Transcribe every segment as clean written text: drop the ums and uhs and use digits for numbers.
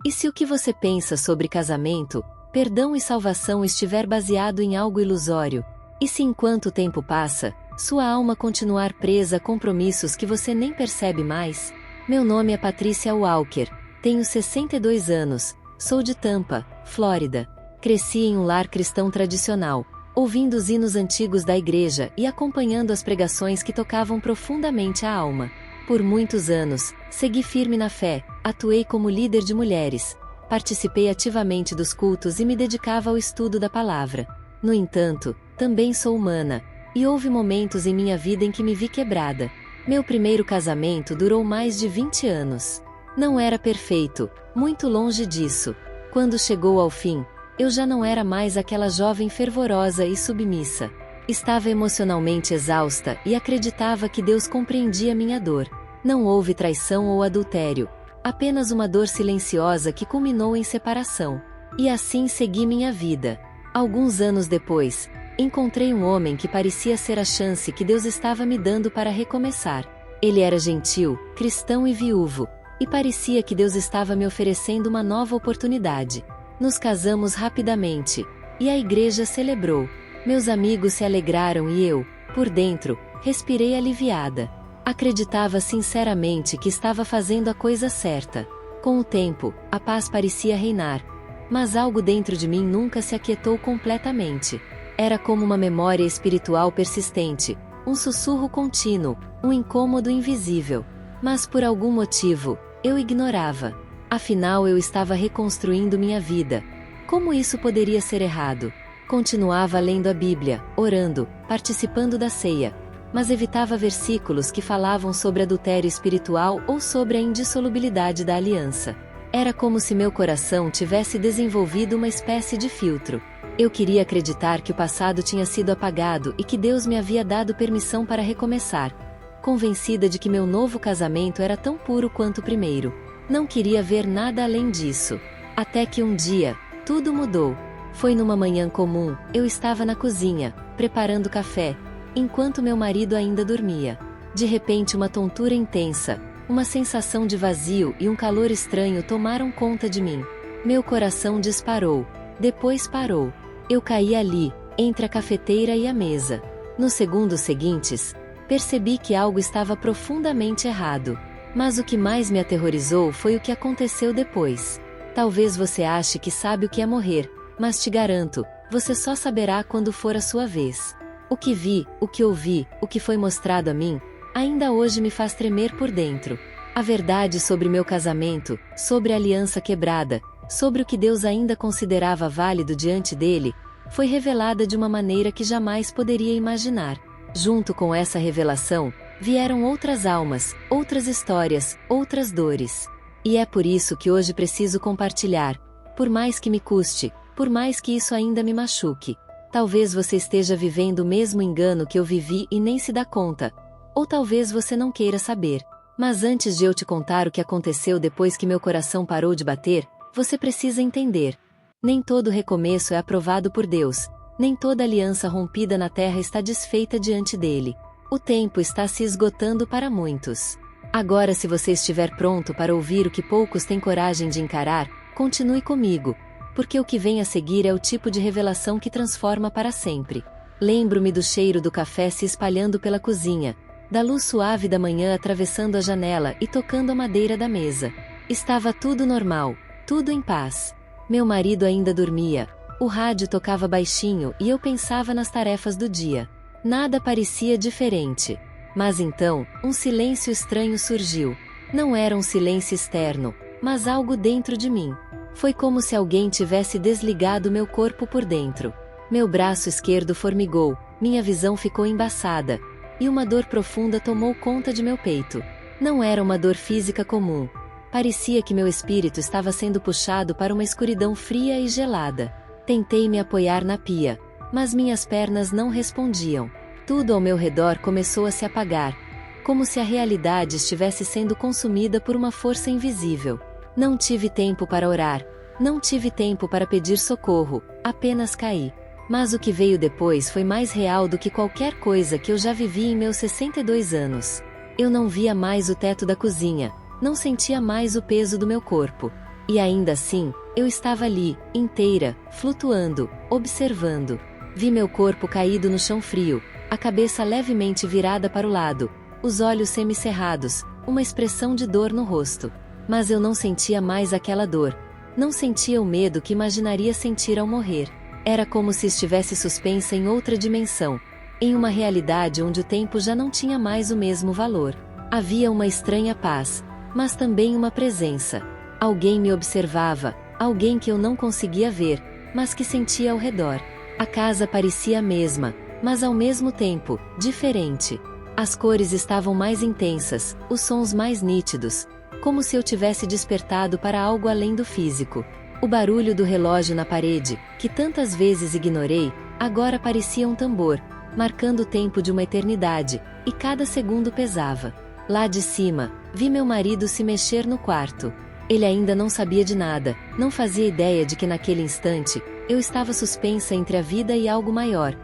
E se o que você pensa sobre casamento, perdão e salvação estiver baseado em algo ilusório? E se enquanto o tempo passa, sua alma continuar presa a compromissos que você nem percebe mais? Meu nome é Patrícia Walker, tenho 62 anos, sou de Tampa, Flórida. Cresci em um lar cristão tradicional, ouvindo os hinos antigos da igreja e acompanhando as pregações que tocavam profundamente a alma. Por muitos anos, segui firme na fé, atuei como líder de mulheres, participei ativamente dos cultos e me dedicava ao estudo da palavra. No entanto, também sou humana, e houve momentos em minha vida em que me vi quebrada. Meu primeiro casamento durou mais de 20 anos. Não era perfeito, muito longe disso. Quando chegou ao fim, eu já não era mais aquela jovem fervorosa e submissa. Estava emocionalmente exausta e acreditava que Deus compreendia minha dor. Não houve traição ou adultério, apenas uma dor silenciosa que culminou em separação. E assim segui minha vida. Alguns anos depois, encontrei um homem que parecia ser a chance que Deus estava me dando para recomeçar. Ele era gentil, cristão e viúvo, e parecia que Deus estava me oferecendo uma nova oportunidade. Nos casamos rapidamente, e a igreja celebrou. Meus amigos se alegraram e eu, por dentro, respirei aliviada. Acreditava sinceramente que estava fazendo a coisa certa. Com o tempo, a paz parecia reinar. Mas algo dentro de mim nunca se aquietou completamente. Era como uma memória espiritual persistente, um sussurro contínuo, um incômodo invisível. Mas por algum motivo, eu ignorava. Afinal, eu estava reconstruindo minha vida. Como isso poderia ser errado? Continuava lendo a Bíblia, orando, participando da ceia, mas evitava versículos que falavam sobre adultério espiritual ou sobre a indissolubilidade da aliança. Era como se meu coração tivesse desenvolvido uma espécie de filtro. Eu queria acreditar que o passado tinha sido apagado e que Deus me havia dado permissão para recomeçar, convencida de que meu novo casamento era tão puro quanto o primeiro. Não queria ver nada além disso. Até que um dia, tudo mudou. Foi numa manhã comum, eu estava na cozinha, preparando café, enquanto meu marido ainda dormia. De repente uma tontura intensa, uma sensação de vazio e um calor estranho tomaram conta de mim. Meu coração disparou. Depois parou. Eu caí ali, entre a cafeteira e a mesa. Nos segundos seguintes, percebi que algo estava profundamente errado. Mas o que mais me aterrorizou foi o que aconteceu depois. Talvez você ache que sabe o que é morrer, mas te garanto, você só saberá quando for a sua vez. O que vi, o que ouvi, o que foi mostrado a mim, ainda hoje me faz tremer por dentro. A verdade sobre meu casamento, sobre a aliança quebrada, sobre o que Deus ainda considerava válido diante dele, foi revelada de uma maneira que jamais poderia imaginar. Junto com essa revelação, vieram outras almas, outras histórias, outras dores. E é por isso que hoje preciso compartilhar, por mais que me custe, por mais que isso ainda me machuque. Talvez você esteja vivendo o mesmo engano que eu vivi e nem se dá conta. Ou talvez você não queira saber. Mas antes de eu te contar o que aconteceu depois que meu coração parou de bater, você precisa entender. Nem todo recomeço é aprovado por Deus, nem toda aliança rompida na terra está desfeita diante dele. O tempo está se esgotando para muitos. Agora, se você estiver pronto para ouvir o que poucos têm coragem de encarar, continue comigo, porque o que vem a seguir é o tipo de revelação que transforma para sempre. Lembro-me do cheiro do café se espalhando pela cozinha, da luz suave da manhã atravessando a janela e tocando a madeira da mesa. Estava tudo normal, tudo em paz. Meu marido ainda dormia, o rádio tocava baixinho e eu pensava nas tarefas do dia. Nada parecia diferente. Mas então, um silêncio estranho surgiu. Não era um silêncio externo, mas algo dentro de mim. Foi como se alguém tivesse desligado meu corpo por dentro. Meu braço esquerdo formigou, minha visão ficou embaçada, e uma dor profunda tomou conta de meu peito. Não era uma dor física comum. Parecia que meu espírito estava sendo puxado para uma escuridão fria e gelada. Tentei me apoiar na pia, mas minhas pernas não respondiam. Tudo ao meu redor começou a se apagar, como se a realidade estivesse sendo consumida por uma força invisível. Não tive tempo para orar, não tive tempo para pedir socorro, apenas caí. Mas o que veio depois foi mais real do que qualquer coisa que eu já vivi em meus 62 anos. Eu não via mais o teto da cozinha, não sentia mais o peso do meu corpo. E ainda assim, eu estava ali, inteira, flutuando, observando. Vi meu corpo caído no chão frio, a cabeça levemente virada para o lado, os olhos semicerrados, uma expressão de dor no rosto. Mas eu não sentia mais aquela dor. Não sentia o medo que imaginaria sentir ao morrer. Era como se estivesse suspensa em outra dimensão, em uma realidade onde o tempo já não tinha mais o mesmo valor. Havia uma estranha paz, mas também uma presença. Alguém me observava, alguém que eu não conseguia ver, mas que sentia ao redor. A casa parecia a mesma, mas ao mesmo tempo, diferente. As cores estavam mais intensas, os sons mais nítidos, como se eu tivesse despertado para algo além do físico. O barulho do relógio na parede, que tantas vezes ignorei, agora parecia um tambor, marcando o tempo de uma eternidade, e cada segundo pesava. Lá de cima, vi meu marido se mexer no quarto. Ele ainda não sabia de nada, não fazia ideia de que naquele instante, eu estava suspensa entre a vida e algo maior.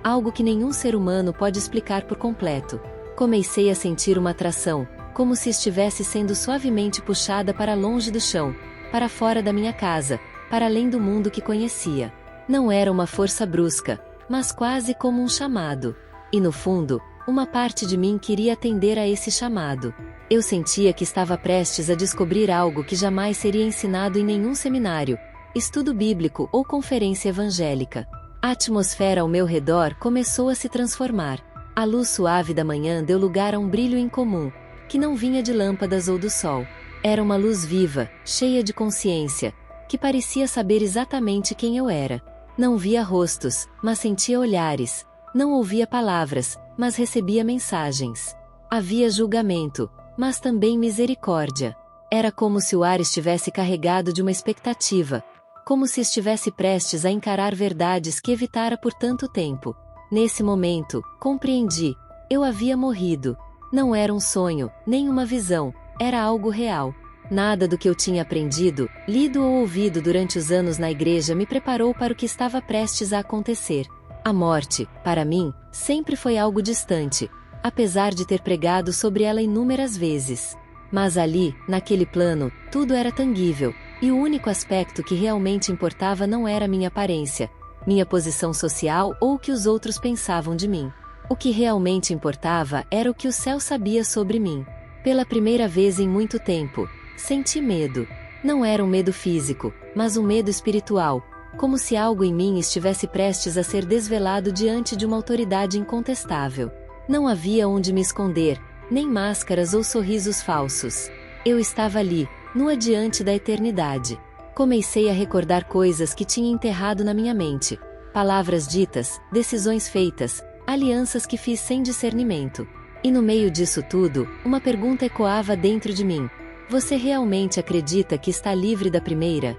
Algo que nenhum ser humano pode explicar por completo. Comecei a sentir uma atração, como se estivesse sendo suavemente puxada para longe do chão, para fora da minha casa, para além do mundo que conhecia. Não era uma força brusca, mas quase como um chamado. E no fundo, uma parte de mim queria atender a esse chamado. Eu sentia que estava prestes a descobrir algo que jamais seria ensinado em nenhum seminário, estudo bíblico ou conferência evangélica. A atmosfera ao meu redor começou a se transformar. A luz suave da manhã deu lugar a um brilho incomum, que não vinha de lâmpadas ou do sol. Era uma luz viva, cheia de consciência, que parecia saber exatamente quem eu era. Não via rostos, mas sentia olhares. Não ouvia palavras, mas recebia mensagens. Havia julgamento, mas também misericórdia. Era como se o ar estivesse carregado de uma expectativa, como se estivesse prestes a encarar verdades que evitara por tanto tempo. Nesse momento, compreendi. Eu havia morrido. Não era um sonho, nem uma visão, era algo real. Nada do que eu tinha aprendido, lido ou ouvido durante os anos na igreja me preparou para o que estava prestes a acontecer. A morte, para mim, sempre foi algo distante, apesar de ter pregado sobre ela inúmeras vezes. Mas ali, naquele plano, tudo era tangível, e o único aspecto que realmente importava não era minha aparência, minha posição social ou o que os outros pensavam de mim. O que realmente importava era o que o céu sabia sobre mim. Pela primeira vez em muito tempo, senti medo. Não era um medo físico, mas um medo espiritual, como se algo em mim estivesse prestes a ser desvelado diante de uma autoridade incontestável. Não havia onde me esconder, nem máscaras ou sorrisos falsos. Eu estava ali, nua diante da eternidade. Comecei a recordar coisas que tinha enterrado na minha mente. Palavras ditas, decisões feitas, alianças que fiz sem discernimento. E no meio disso tudo, uma pergunta ecoava dentro de mim. Você realmente acredita que está livre da primeira?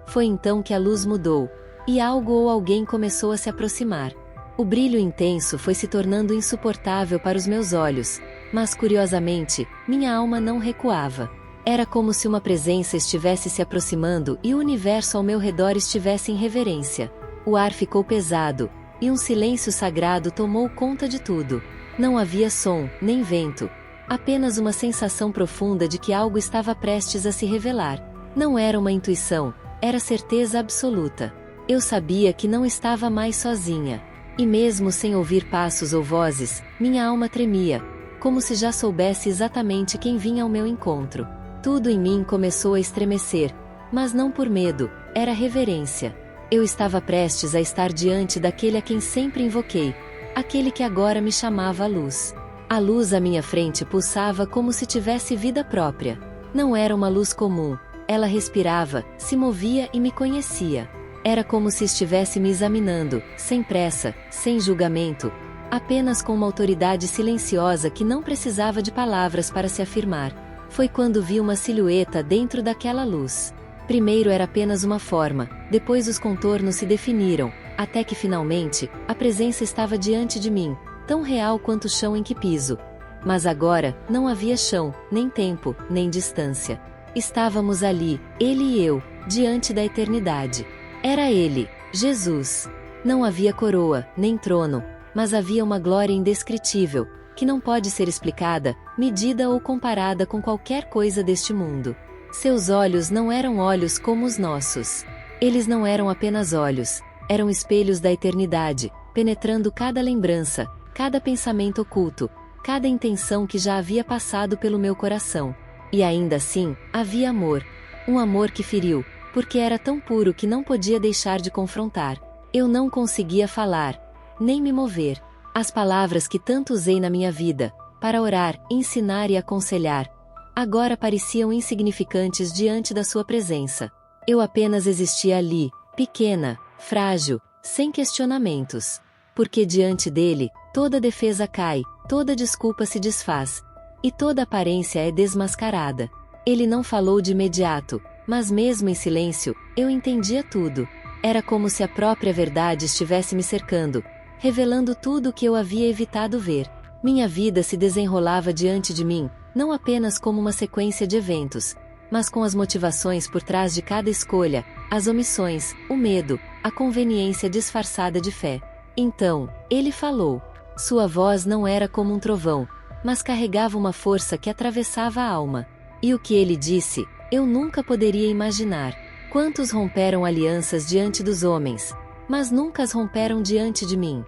Foi então que a luz mudou, e algo ou alguém começou a se aproximar. O brilho intenso foi se tornando insuportável para os meus olhos, mas curiosamente, minha alma não recuava. Era como se uma presença estivesse se aproximando e o universo ao meu redor estivesse em reverência. O ar ficou pesado, e um silêncio sagrado tomou conta de tudo. Não havia som, nem vento. Apenas uma sensação profunda de que algo estava prestes a se revelar. Não era uma intuição, era certeza absoluta. Eu sabia que não estava mais sozinha. E mesmo sem ouvir passos ou vozes, minha alma tremia, como se já soubesse exatamente quem vinha ao meu encontro. Tudo em mim começou a estremecer, mas não por medo, era reverência. Eu estava prestes a estar diante daquele a quem sempre invoquei, aquele que agora me chamava a luz. A luz à minha frente pulsava como se tivesse vida própria. Não era uma luz comum, ela respirava, se movia e me conhecia. Era como se estivesse me examinando, sem pressa, sem julgamento, apenas com uma autoridade silenciosa que não precisava de palavras para se afirmar. Foi quando vi uma silhueta dentro daquela luz. Primeiro era apenas uma forma, depois os contornos se definiram, até que finalmente, a presença estava diante de mim, tão real quanto o chão em que piso. Mas agora, não havia chão, nem tempo, nem distância. Estávamos ali, ele e eu, diante da eternidade. Era ele, Jesus. Não havia coroa, nem trono, mas havia uma glória indescritível, que não pode ser explicada, medida ou comparada com qualquer coisa deste mundo. Seus olhos não eram olhos como os nossos. Eles não eram apenas olhos, eram espelhos da eternidade, penetrando cada lembrança, cada pensamento oculto, cada intenção que já havia passado pelo meu coração. E ainda assim, havia amor. Um amor que feriu, porque era tão puro que não podia deixar de confrontar. Eu não conseguia falar, nem me mover. As palavras que tanto usei na minha vida, para orar, ensinar e aconselhar, agora pareciam insignificantes diante da sua presença. Eu apenas existia ali, pequena, frágil, sem questionamentos. Porque diante dele, toda defesa cai, toda desculpa se desfaz, e toda aparência é desmascarada. Ele não falou de imediato, mas mesmo em silêncio, eu entendia tudo. Era como se a própria verdade estivesse me cercando, revelando tudo o que eu havia evitado ver. Minha vida se desenrolava diante de mim, não apenas como uma sequência de eventos, mas com as motivações por trás de cada escolha, as omissões, o medo, a conveniência disfarçada de fé. Então, ele falou. Sua voz não era como um trovão, mas carregava uma força que atravessava a alma. E o que ele disse, eu nunca poderia imaginar. Quantos romperam alianças diante dos homens, mas nunca as romperam diante de mim?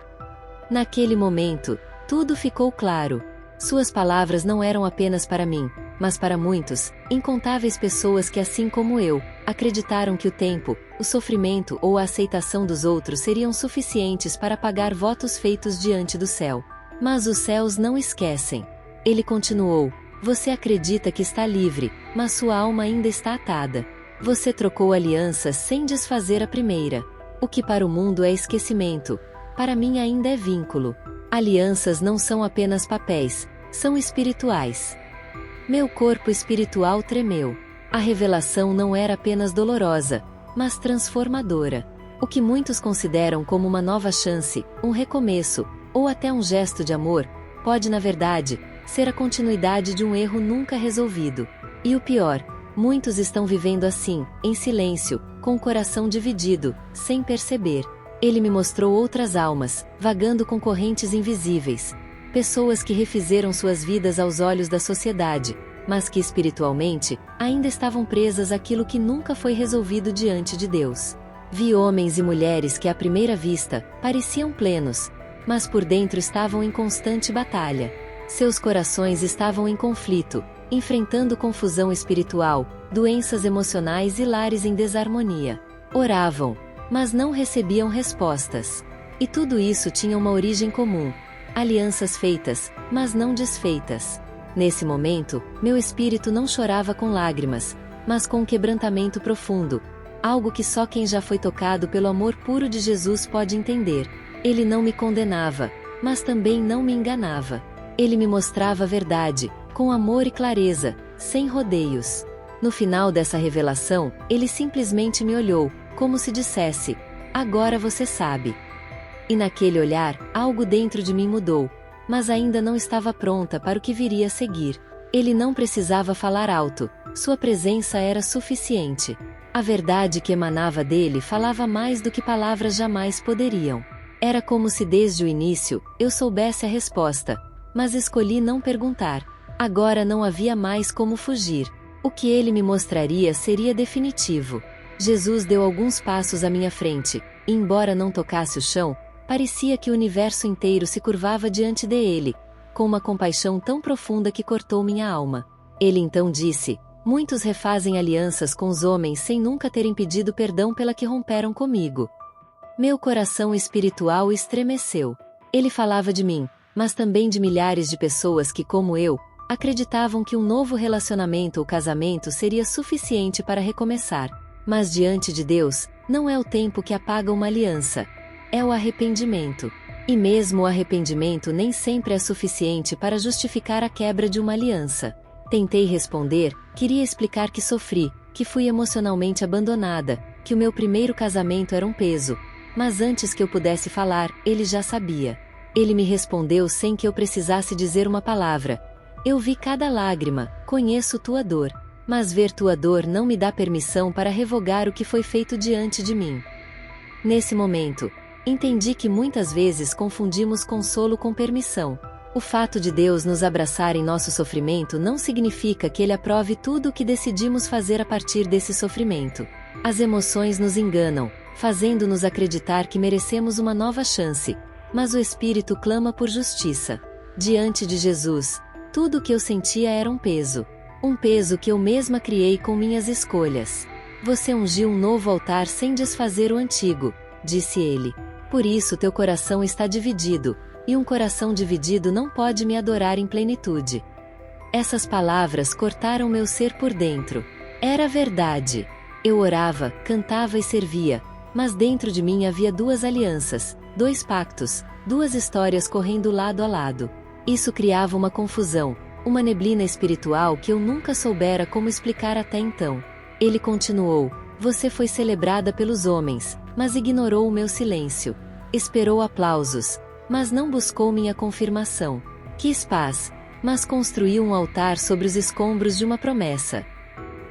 Naquele momento, tudo ficou claro. Suas palavras não eram apenas para mim, mas para muitos, incontáveis pessoas que, assim como eu, acreditaram que o tempo, o sofrimento ou a aceitação dos outros seriam suficientes para pagar votos feitos diante do céu. Mas os céus não esquecem. Ele continuou: você acredita que está livre, mas sua alma ainda está atada. Você trocou alianças sem desfazer a primeira. O que para o mundo é esquecimento, para mim ainda é vínculo. Alianças não são apenas papéis, são espirituais. Meu corpo espiritual tremeu. A revelação não era apenas dolorosa, mas transformadora. O que muitos consideram como uma nova chance, um recomeço, ou até um gesto de amor, pode na verdade ser a continuidade de um erro nunca resolvido. E o pior, muitos estão vivendo assim, em silêncio, com o coração dividido, sem perceber. Ele me mostrou outras almas, vagando com correntes invisíveis. Pessoas que refizeram suas vidas aos olhos da sociedade, mas que espiritualmente, ainda estavam presas àquilo que nunca foi resolvido diante de Deus. Vi homens e mulheres que à primeira vista, pareciam plenos, mas por dentro estavam em constante batalha. Seus corações estavam em conflito, enfrentando confusão espiritual, doenças emocionais e lares em desarmonia. Oravam, mas não recebiam respostas. E tudo isso tinha uma origem comum: alianças feitas, mas não desfeitas. Nesse momento, meu espírito não chorava com lágrimas, mas com um quebrantamento profundo, algo que só quem já foi tocado pelo amor puro de Jesus pode entender. Ele não me condenava, mas também não me enganava. Ele me mostrava a verdade, com amor e clareza, sem rodeios. No final dessa revelação, ele simplesmente me olhou, como se dissesse: agora você sabe. E naquele olhar, algo dentro de mim mudou, mas ainda não estava pronta para o que viria a seguir. Ele não precisava falar alto, sua presença era suficiente. A verdade que emanava dele falava mais do que palavras jamais poderiam. Era como se desde o início, eu soubesse a resposta, mas escolhi não perguntar. Agora não havia mais como fugir. O que ele me mostraria seria definitivo. Jesus deu alguns passos à minha frente, e embora não tocasse o chão, parecia que o universo inteiro se curvava diante dele, com uma compaixão tão profunda que cortou minha alma. Ele então disse: muitos refazem alianças com os homens sem nunca terem pedido perdão pela que romperam comigo. Meu coração espiritual estremeceu. Ele falava de mim, mas também de milhares de pessoas que, como eu, acreditavam que um novo relacionamento ou casamento seria suficiente para recomeçar. Mas diante de Deus, não é o tempo que apaga uma aliança, é o arrependimento. E mesmo o arrependimento nem sempre é suficiente para justificar a quebra de uma aliança. Tentei responder, queria explicar que sofri, que fui emocionalmente abandonada, que o meu primeiro casamento era um peso. Mas antes que eu pudesse falar, ele já sabia. Ele me respondeu sem que eu precisasse dizer uma palavra: eu vi cada lágrima, conheço tua dor. Mas ver tua dor não me dá permissão para revogar o que foi feito diante de mim. Nesse momento, entendi que muitas vezes confundimos consolo com permissão. O fato de Deus nos abraçar em nosso sofrimento não significa que Ele aprove tudo o que decidimos fazer a partir desse sofrimento. As emoções nos enganam, fazendo-nos acreditar que merecemos uma nova chance, mas o Espírito clama por justiça. Diante de Jesus, tudo o que eu sentia era um peso que eu mesma criei com minhas escolhas. Você ungiu um novo altar sem desfazer o antigo, disse ele. Por isso teu coração está dividido, e um coração dividido não pode me adorar em plenitude. Essas palavras cortaram meu ser por dentro. Era verdade. Eu orava, cantava e servia, mas dentro de mim havia duas alianças, dois pactos, duas histórias correndo lado a lado. Isso criava uma confusão, uma neblina espiritual que eu nunca soubera como explicar até então. Ele continuou: você foi celebrada pelos homens, mas ignorou o meu silêncio. Esperou aplausos, mas não buscou minha confirmação. Quis paz, mas construiu um altar sobre os escombros de uma promessa.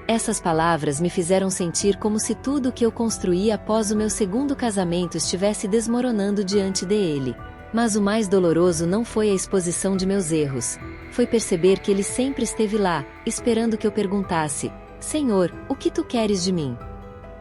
Essas palavras me fizeram sentir como se tudo o que eu construí após o meu segundo casamento estivesse desmoronando diante dele. Mas o mais doloroso não foi a exposição de meus erros. Foi perceber que ele sempre esteve lá, esperando que eu perguntasse: Senhor, o que tu queres de mim?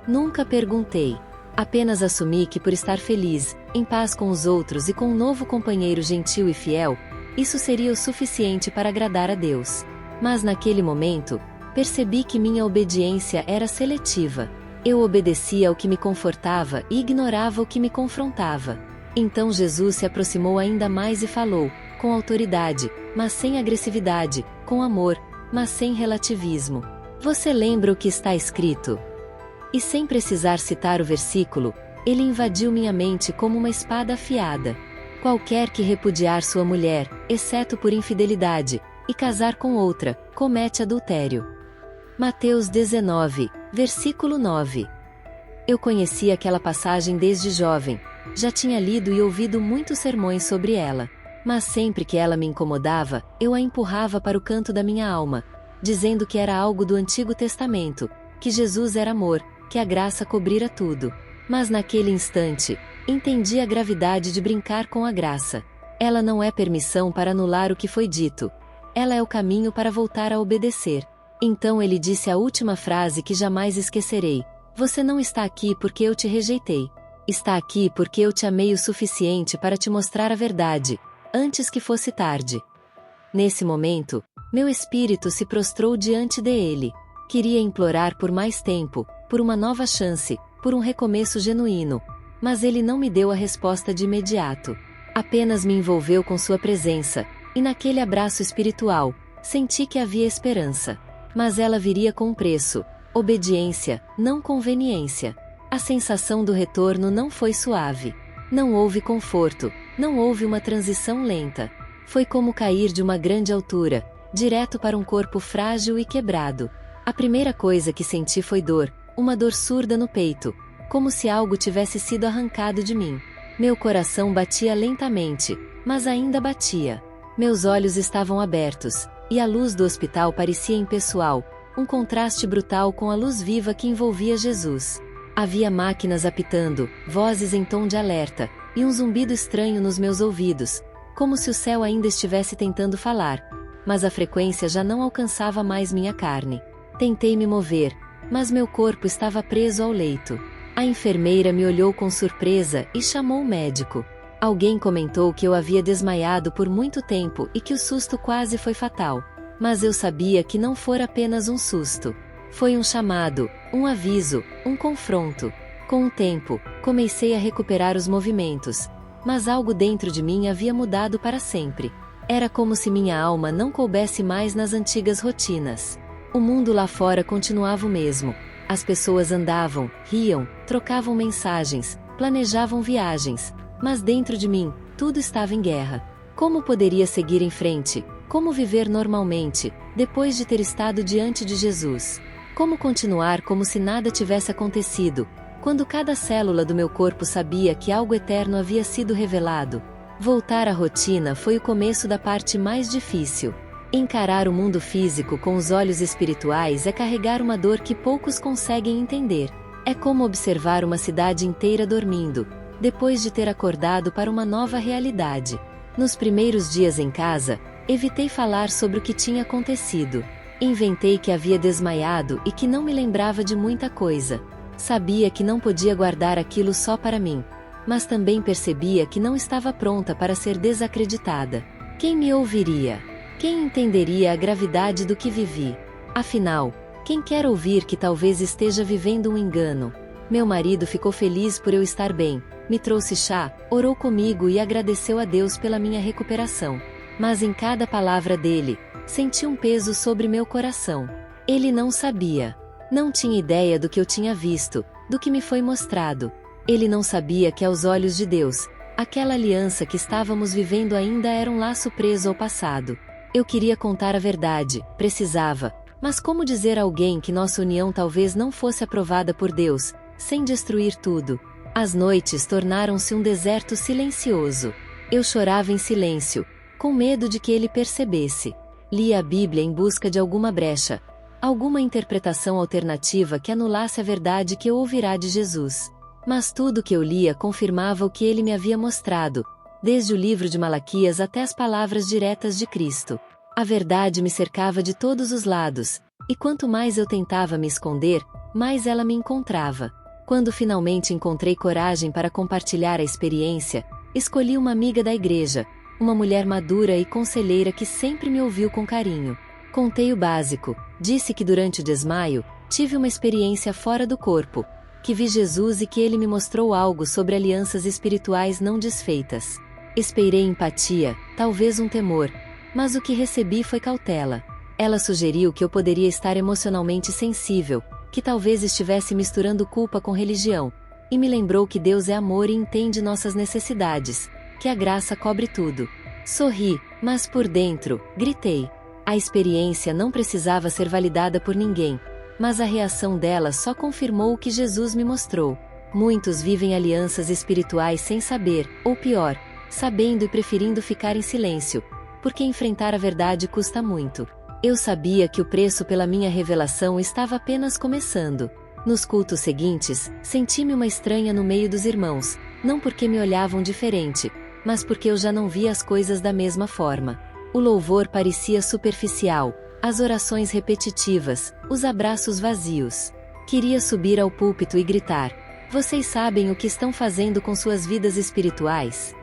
Nunca perguntei. Apenas assumi que por estar feliz, em paz com os outros e com um novo companheiro gentil e fiel, isso seria o suficiente para agradar a Deus. Mas naquele momento, percebi que minha obediência era seletiva. Eu obedecia ao que me confortava e ignorava o que me confrontava. Então Jesus se aproximou ainda mais e falou, com autoridade, mas sem agressividade, com amor, mas sem relativismo. Você lembra o que está escrito? E sem precisar citar o versículo, ele invadiu minha mente como uma espada afiada. Qualquer que repudiar sua mulher, exceto por infidelidade, e casar com outra, comete adultério. Mateus 19, versículo 9. Eu conhecia aquela passagem desde jovem, já tinha lido e ouvido muitos sermões sobre ela. Mas sempre que ela me incomodava, eu a empurrava para o canto da minha alma, dizendo que era algo do Antigo Testamento, que Jesus era amor, que a graça cobrira tudo. Mas naquele instante, entendi a gravidade de brincar com a graça. Ela não é permissão para anular o que foi dito. Ela é o caminho para voltar a obedecer. Então ele disse a última frase que jamais esquecerei: você não está aqui porque eu te rejeitei. Está aqui porque eu te amei o suficiente para te mostrar a verdade, antes que fosse tarde. Nesse momento, meu espírito se prostrou diante dele. Queria implorar por mais tempo, por uma nova chance, por um recomeço genuíno. Mas ele não me deu a resposta de imediato. Apenas me envolveu com sua presença, e naquele abraço espiritual, senti que havia esperança. Mas ela viria com um preço: obediência, não conveniência. A sensação do retorno não foi suave. Não houve conforto, não houve uma transição lenta. Foi como cair de uma grande altura, direto para um corpo frágil e quebrado. A primeira coisa que senti foi dor, uma dor surda no peito, como se algo tivesse sido arrancado de mim. Meu coração batia lentamente, mas ainda batia. Meus olhos estavam abertos, e a luz do hospital parecia impessoal, um contraste brutal com a luz viva que envolvia Jesus. Havia máquinas apitando, vozes em tom de alerta, e um zumbido estranho nos meus ouvidos, como se o céu ainda estivesse tentando falar, mas a frequência já não alcançava mais minha carne. Tentei me mover, mas meu corpo estava preso ao leito. A enfermeira me olhou com surpresa e chamou o médico. Alguém comentou que eu havia desmaiado por muito tempo e que o susto quase foi fatal. Mas eu sabia que não fora apenas um susto. Foi um chamado, um aviso, um confronto. Com o tempo, comecei a recuperar os movimentos, mas algo dentro de mim havia mudado para sempre. Era como se minha alma não coubesse mais nas antigas rotinas. O mundo lá fora continuava o mesmo. As pessoas andavam, riam, trocavam mensagens, planejavam viagens, mas dentro de mim, tudo estava em guerra. Como poderia seguir em frente? Como viver normalmente, depois de ter estado diante de Jesus? Como continuar como se nada tivesse acontecido, quando cada célula do meu corpo sabia que algo eterno havia sido revelado? Voltar à rotina foi o começo da parte mais difícil. Encarar o mundo físico com os olhos espirituais é carregar uma dor que poucos conseguem entender. É como observar uma cidade inteira dormindo, depois de ter acordado para uma nova realidade. Nos primeiros dias em casa, evitei falar sobre o que tinha acontecido. Inventei que havia desmaiado e que não me lembrava de muita coisa. Sabia que não podia guardar aquilo só para mim. Mas também percebia que não estava pronta para ser desacreditada. Quem me ouviria? Quem entenderia a gravidade do que vivi? Afinal, quem quer ouvir que talvez esteja vivendo um engano? Meu marido ficou feliz por eu estar bem, me trouxe chá, orou comigo e agradeceu a Deus pela minha recuperação. Mas em cada palavra dele, senti um peso sobre meu coração. Ele não sabia. Não tinha ideia do que eu tinha visto, do que me foi mostrado. Ele não sabia que aos olhos de Deus, aquela aliança que estávamos vivendo ainda era um laço preso ao passado. Eu queria contar a verdade, precisava, mas como dizer a alguém que nossa união talvez não fosse aprovada por Deus, sem destruir tudo? As noites tornaram-se um deserto silencioso. Eu chorava em silêncio, com medo de que ele percebesse. Lia a Bíblia em busca de alguma brecha, alguma interpretação alternativa que anulasse a verdade que eu ouvirá de Jesus. Mas tudo que eu lia confirmava o que ele me havia mostrado, desde o livro de Malaquias até as palavras diretas de Cristo. A verdade me cercava de todos os lados, e quanto mais eu tentava me esconder, mais ela me encontrava. Quando finalmente encontrei coragem para compartilhar a experiência, escolhi uma amiga da igreja, uma mulher madura e conselheira que sempre me ouviu com carinho. Contei o básico, disse que durante o desmaio, tive uma experiência fora do corpo, que vi Jesus e que ele me mostrou algo sobre alianças espirituais não desfeitas. Esperei empatia, talvez um temor, mas o que recebi foi cautela. Ela sugeriu que eu poderia estar emocionalmente sensível, que talvez estivesse misturando culpa com religião, e me lembrou que Deus é amor e entende nossas necessidades, que a graça cobre tudo. Sorri, mas por dentro, gritei. A experiência não precisava ser validada por ninguém, mas a reação dela só confirmou o que Jesus me mostrou. Muitos vivem alianças espirituais sem saber, ou pior, sabendo e preferindo ficar em silêncio, porque enfrentar a verdade custa muito. Eu sabia que o preço pela minha revelação estava apenas começando. Nos cultos seguintes, senti-me uma estranha no meio dos irmãos, não porque me olhavam diferente, mas porque eu já não via as coisas da mesma forma. O louvor parecia superficial, as orações repetitivas, os abraços vazios. Queria subir ao púlpito e gritar: "Vocês sabem o que estão fazendo com suas vidas espirituais?"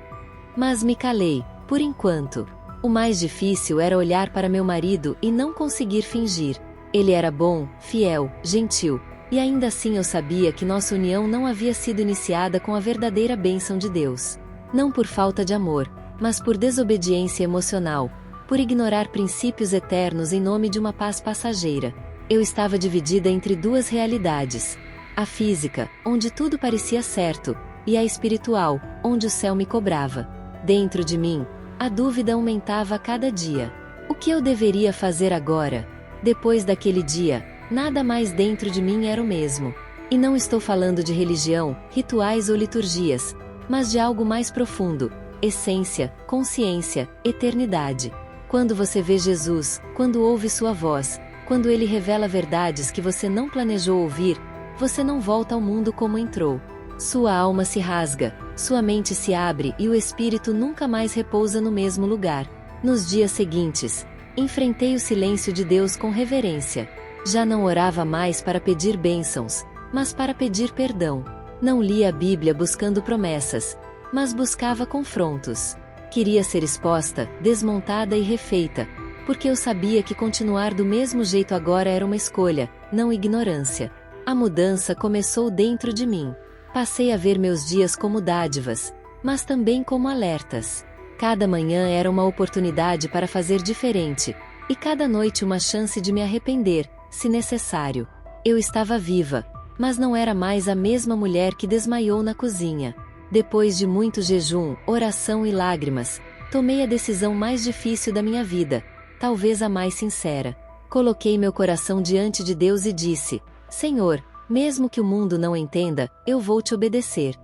Mas me calei, por enquanto. O mais difícil era olhar para meu marido e não conseguir fingir. Ele era bom, fiel, gentil, e ainda assim eu sabia que nossa união não havia sido iniciada com a verdadeira bênção de Deus. Não por falta de amor, mas por desobediência emocional, por ignorar princípios eternos em nome de uma paz passageira. Eu estava dividida entre duas realidades: a física, onde tudo parecia certo, e a espiritual, onde o céu me cobrava. Dentro de mim, a dúvida aumentava a cada dia. O que eu deveria fazer agora? Depois daquele dia, nada mais dentro de mim era o mesmo. E não estou falando de religião, rituais ou liturgias, mas de algo mais profundo: essência, consciência, eternidade. Quando você vê Jesus, quando ouve sua voz, quando ele revela verdades que você não planejou ouvir, você não volta ao mundo como entrou. Sua alma se rasga, sua mente se abre e o espírito nunca mais repousa no mesmo lugar. Nos dias seguintes, enfrentei o silêncio de Deus com reverência. Já não orava mais para pedir bênçãos, mas para pedir perdão. Não lia a Bíblia buscando promessas, mas buscava confrontos. Queria ser exposta, desmontada e refeita, porque eu sabia que continuar do mesmo jeito agora era uma escolha, não ignorância. A mudança começou dentro de mim. Passei a ver meus dias como dádivas, mas também como alertas. Cada manhã era uma oportunidade para fazer diferente, e cada noite uma chance de me arrepender, se necessário. Eu estava viva, mas não era mais a mesma mulher que desmaiou na cozinha. Depois de muito jejum, oração e lágrimas, tomei a decisão mais difícil da minha vida, talvez a mais sincera. Coloquei meu coração diante de Deus e disse: "Senhor, mesmo que o mundo não entenda, eu vou te obedecer."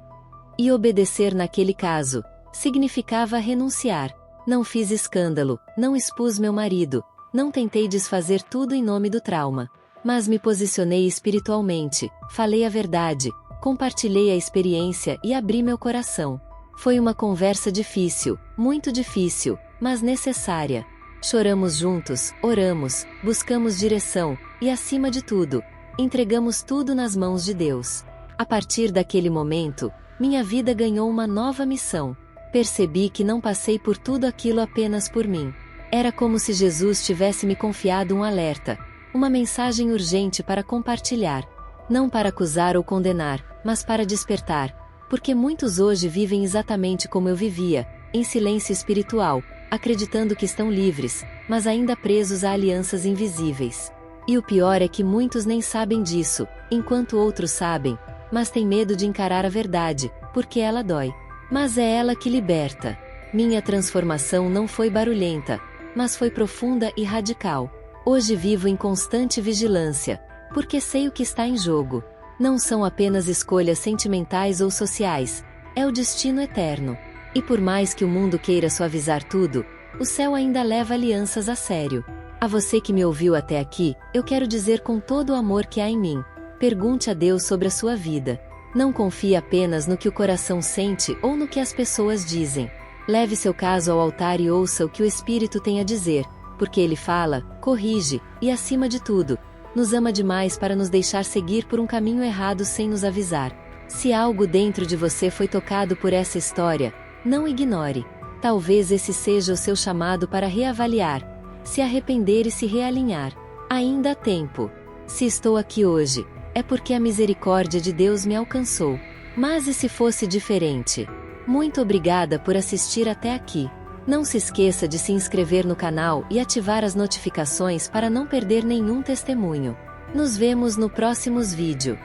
E obedecer naquele caso significava renunciar. Não fiz escândalo, não expus meu marido, não tentei desfazer tudo em nome do trauma. Mas me posicionei espiritualmente, falei a verdade, compartilhei a experiência e abri meu coração. Foi uma conversa difícil, muito difícil, mas necessária. Choramos juntos, oramos, buscamos direção, e acima de tudo, entregamos tudo nas mãos de Deus. A partir daquele momento, minha vida ganhou uma nova missão. Percebi que não passei por tudo aquilo apenas por mim. Era como se Jesus tivesse me confiado um alerta, uma mensagem urgente para compartilhar. Não para acusar ou condenar, mas para despertar. Porque muitos hoje vivem exatamente como eu vivia, em silêncio espiritual, acreditando que estão livres, mas ainda presos a alianças invisíveis. E o pior é que muitos nem sabem disso, enquanto outros sabem, mas têm medo de encarar a verdade, porque ela dói. Mas é ela que liberta. Minha transformação não foi barulhenta, mas foi profunda e radical. Hoje vivo em constante vigilância, porque sei o que está em jogo. Não são apenas escolhas sentimentais ou sociais, é o destino eterno. E por mais que o mundo queira suavizar tudo, o céu ainda leva alianças a sério. A você que me ouviu até aqui, eu quero dizer com todo o amor que há em mim: pergunte a Deus sobre a sua vida. Não confie apenas no que o coração sente ou no que as pessoas dizem. Leve seu caso ao altar e ouça o que o Espírito tem a dizer, porque ele fala, corrige, e acima de tudo, nos ama demais para nos deixar seguir por um caminho errado sem nos avisar. Se algo dentro de você foi tocado por essa história, não ignore. Talvez esse seja o seu chamado para reavaliar, se arrepender e se realinhar. Ainda há tempo. Se estou aqui hoje, é porque a misericórdia de Deus me alcançou. Mas e se fosse diferente? Muito obrigada por assistir até aqui. Não se esqueça de se inscrever no canal e ativar as notificações para não perder nenhum testemunho. Nos vemos no próximo vídeo.